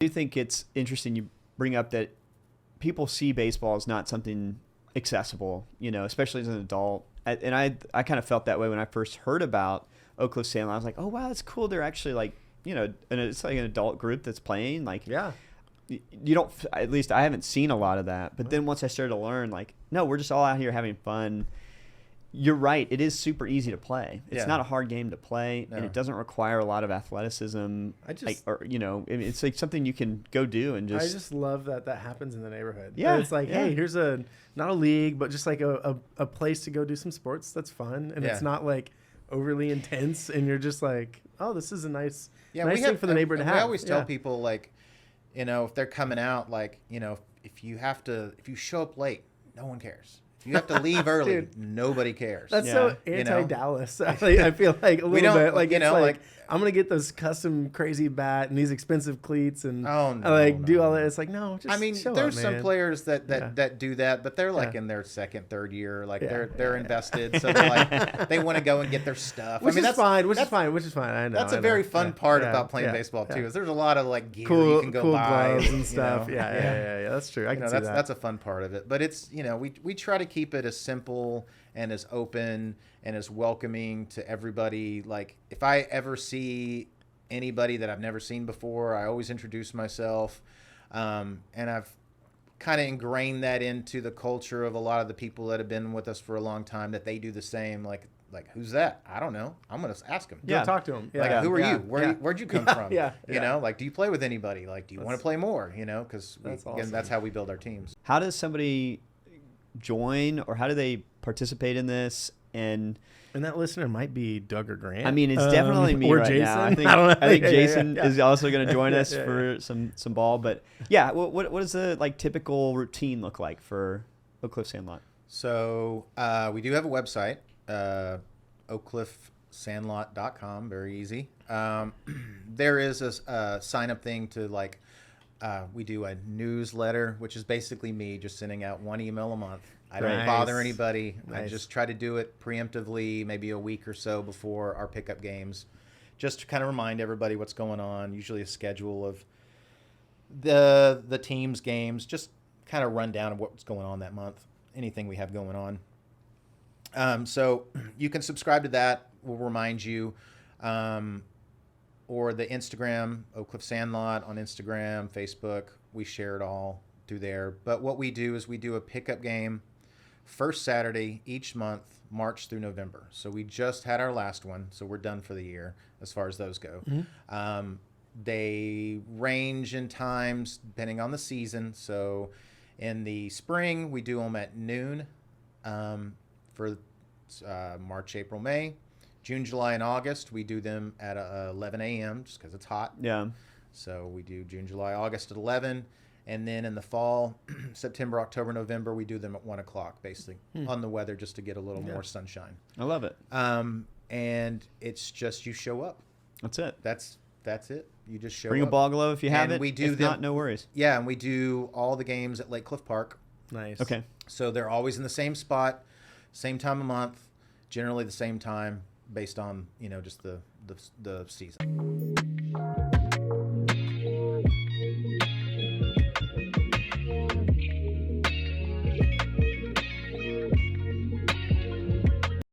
do think it's interesting you bring up that people see baseball as not something accessible, especially as an adult. And I kind of felt that way when I first heard about Oak Cliff Sandlot. I was like, oh, wow, that's cool. They're actually like, and it's like an adult group that's playing. Like, yeah. You don't, at least I haven't seen a lot of that. But then once I started to learn, like, no, we're just all out here having fun. You're right. It is super easy to play. It's not a hard game to play, and it doesn't require a lot of athleticism. It's like something you can go do and just. I just love that happens in the neighborhood. Yeah, it's like, hey, here's not a league, but just like a place to go do some sports that's fun, and it's not like overly intense, and you're just like, oh, this is a nice thing for the neighbor to have. We always tell people, like, if they're coming out, like, if you show up late, no one cares. You have to leave early. Dude, nobody cares. That's so anti-Dallas. I feel like a little bit. Like, it's like, I'm going to get this custom crazy bat and these expensive cleats and do all that. It's like, no, just show there's up, some man. Players that do that, but they're like in their second, third year. Like they're invested. So they're like, they want to go and get their stuff. Which is fine. I know. That's a very fun part about playing baseball too, is there's a lot of like gear you can go buy. Gloves and stuff. Yeah. That's true. I can see that. That's a fun part of it. But it's, we try to keep it as simple and as open and as welcoming to everybody. Like, if I ever see anybody that I've never seen before, I always introduce myself. And I've kind of ingrained that into the culture of a lot of the people that have been with us for a long time, that they do the same. Like who's that? I don't know. I'm going to ask him. Yeah, talk to him. Like, who are you? Where'd you come from? You know, like, do you play with anybody? Like, do you want to play more? Because again, that's how we build our teams. How does somebody join, or how do they participate in this? And that listener might be Doug or Grant. I mean, it's definitely me or right Jason. now. I think Jason is also going to join us for some ball. But what does the typical routine look like for Oak Cliff Sandlot? So we do have a website, oakcliffsandlot.com. Very easy. There is a sign up thing to we do a newsletter, which is basically me just sending out one email a month. I don't bother anybody. Nice. I just try to do it preemptively, maybe a week or so before our pickup games, just to kind of remind everybody what's going on. Usually a schedule of the team's games, just kind of run down of what's going on that month, anything we have going on. So you can subscribe to that. We'll remind you. Or the Instagram, Oak Cliff Sandlot on Instagram, Facebook. We share it all through there. But what we do is we do a pickup game first Saturday each month, March through November. So we just had our last one, so we're done for the year as far as those go. Mm-hmm. They range in times depending on the season. So in the spring, we do them at noon for March, April, May. June, July, and August, we do them at 11 a.m. just because it's hot. Yeah. So we do June, July, August at 11. And then in the fall, September, October, November, we do them at 1 o'clock, basically, on the weather, just to get a little more sunshine. I love it. And it's just you show up. That's it. That's it. You just show Bring up. a ball glove if you have it. We do if not, no worries. Yeah, and we do all the games at Lake Cliff Park. Nice. Okay. So they're always in the same spot, same time of month, generally the same time, based on just the season.